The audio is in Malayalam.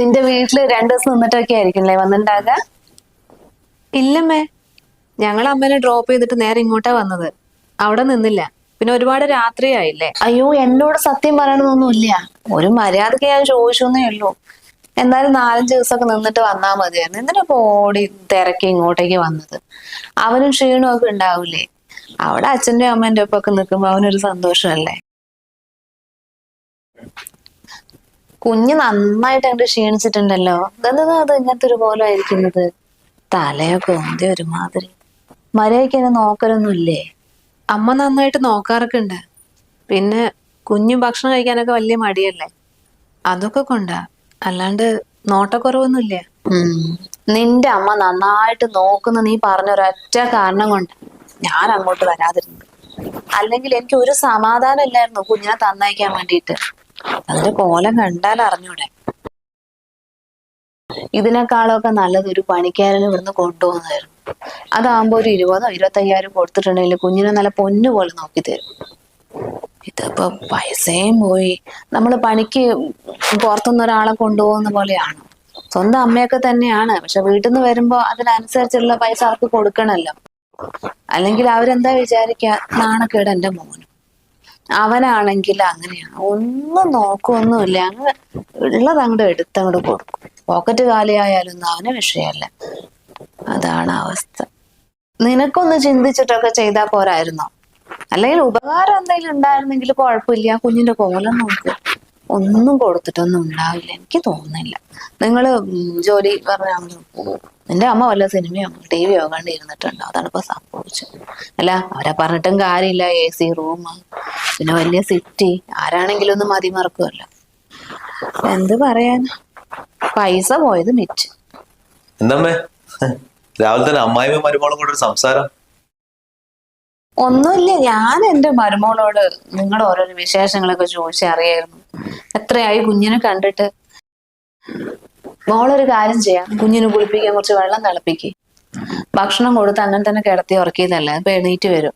നിന്റെ വീട്ടില് 2 ദിവസം നിന്നിട്ടൊക്കെ ആയിരിക്കില്ലേ വന്നിട്ടുണ്ടാക? ഇല്ലമ്മേ, ഞങ്ങൾ അമ്മേനെ ഡ്രോപ്പ് ചെയ്തിട്ട് നേരെ ഇങ്ങോട്ടാ വന്നത്. അവിടെ നിന്നില്ല. പിന്നെ ഒരുപാട് രാത്രിയായില്ലേ. അയ്യോ, എന്നോട് സത്യം പറയണമെന്നൊന്നുമില്ല. ഒരു മര്യാദക്ക് ഞാൻ ചോദിച്ചെന്നേ ഉള്ളൂ. എന്തായാലും 4-5 ദിവസമൊക്കെ നിന്നിട്ട് വന്നാ മതിയായിരുന്നു. എന്തിനാ ഓടി തിരക്കി ഇങ്ങോട്ടേക്ക് വന്നത്? അവനും ക്ഷീണവും ഒക്കെ ഉണ്ടാവൂലേ? അവിടെ അച്ഛന്റെ അമ്മേന്റെ ഒപ്പം ഒക്കെ നിൽക്കുമ്പോ അവനൊരു സന്തോഷമല്ലേ? കുഞ്ഞ് നന്നായിട്ട് അങ്ങോട്ട് ക്ഷീണിച്ചിട്ടുണ്ടല്ലോ. എന്താ അത് ഇങ്ങനത്തെ ഒരു പോലെ ആയിരിക്കുന്നത്? തലയൊക്കെ ഒന്തി ഒരുമാതിരി. മര്യാദയ്ക്ക് എന്നെ നോക്കലൊന്നുമില്ലേ? അമ്മ നന്നായിട്ട് നോക്കാറൊക്കെ ഉണ്ട്. പിന്നെ കുഞ്ഞു ഭക്ഷണം കഴിക്കാനൊക്കെ വലിയ മടിയല്ലേ, അതൊക്കെ കൊണ്ടാ. അല്ലാണ്ട് നോട്ടക്കുറവൊന്നുമില്ല. നിന്റെ അമ്മ നന്നായിട്ട് നോക്കുന്ന നീ പറഞ്ഞ ഒരൊറ്റ കാരണം കൊണ്ട് ഞാൻ അങ്ങോട്ട് വരാതിരുന്നത്. അല്ലെങ്കിൽ എനിക്ക് ഒരു സമാധാനം ഇല്ലായിരുന്നു കുഞ്ഞിനെ തന്നയക്കാൻ വേണ്ടിയിട്ട്. അതിന്റെ കോലം കണ്ടാൽ അറിഞ്ഞൂടെ. ഇതിനേക്കാളൊക്കെ നല്ലത് ഒരു പണിക്കാരന് ഇവിടുന്ന് കൊണ്ടുപോകുന്നതായിരുന്നു. അതാകുമ്പോ ഒരു 20,000-25,000 കൊടുത്തിട്ടുണ്ടെങ്കിൽ കുഞ്ഞിനെ നല്ല പൊന്നു പോലെ നോക്കി തരും. ഇതിപ്പോ പൈസയും പോയി. നമ്മള് പണിക്ക് പുറത്തുനിന്ന് ഒരാളെ കൊണ്ടുപോകുന്ന പോലെയാണ്. സ്വന്തം അമ്മയൊക്കെ തന്നെയാണ്, പക്ഷെ വീട്ടിൽ നിന്ന് വരുമ്പോ അതിനനുസരിച്ചുള്ള പൈസ അവർക്ക് കൊടുക്കണല്ലോ. അല്ലെങ്കിൽ അവരെന്താ വിചാരിക്കുക, നാണക്കേട് എന്റെ മോനും. അവനാണെങ്കിൽ അങ്ങനെയാണ്, ഒന്നും നോക്കൊന്നുമില്ല. അങ്ങ് ഉള്ളത് അങ്ങോട്ട് എടുത്തങ്ങോട്ട് കൊടുക്കും. പോക്കറ്റ് കാലിയായാലൊന്നും അവന് വിഷയമല്ല. അതാണ് അവസ്ഥ. നിനക്കൊന്ന് ചിന്തിച്ചിട്ടൊക്കെ ചെയ്താ പോരായിരുന്നോ? അല്ലെങ്കിൽ ഉപകാരം എന്തെങ്കിലും ഉണ്ടായിരുന്നെങ്കിൽ കുഴപ്പമില്ല. കുഞ്ഞിന്റെ കോലം നോക്ക്. ഒന്നും കൊടുത്തിട്ടൊന്നും ഉണ്ടാവില്ല, എനിക്ക് തോന്നുന്നില്ല. നിങ്ങള് ജോലി പറഞ്ഞാൽ നിന്റെ അമ്മ വല്ല സിനിമയോ TV യോ കണ്ടിരുന്നിട്ടുണ്ടോ? അതാണ് ഇപ്പൊ സംഭവിച്ചത്. അല്ല, അവരെ പറഞ്ഞിട്ടും കാര്യമില്ല. AC റൂം, പിന്നെ വലിയ സിറ്റി, ആരാണെങ്കിലും ഒന്ന് മതിമറക്കുമല്ലോ. എന്ത് പറയാൻ, പൈസ പോയത് മിച്ച്. എന്തമ്മേ രാവിലെ തന്നെ അമ്മായിയും മരുമോളും കൂടെ ഒരു സംസാരം? ഒന്നുമില്ല, ഞാൻ എന്റെ മരുമോളോട് നിങ്ങളുടെ ഓരോരോ വിശേഷങ്ങളൊക്കെ ചോദിച്ചറിയായിരുന്നു. എത്രയായി കുഞ്ഞിനെ കണ്ടിട്ട്. മോളൊരു കാര്യം ചെയ്യാം, കുഞ്ഞിനെ കുളിപ്പിക്കാൻ കുറച്ച് വെള്ളം തിളപ്പിക്ക്. ഭക്ഷണം കൊടുത്ത് അങ്ങനെ തന്നെ കിടത്തി ഉറക്കിയതല്ലേ, അപ്പൊ എണീറ്റ് വരും.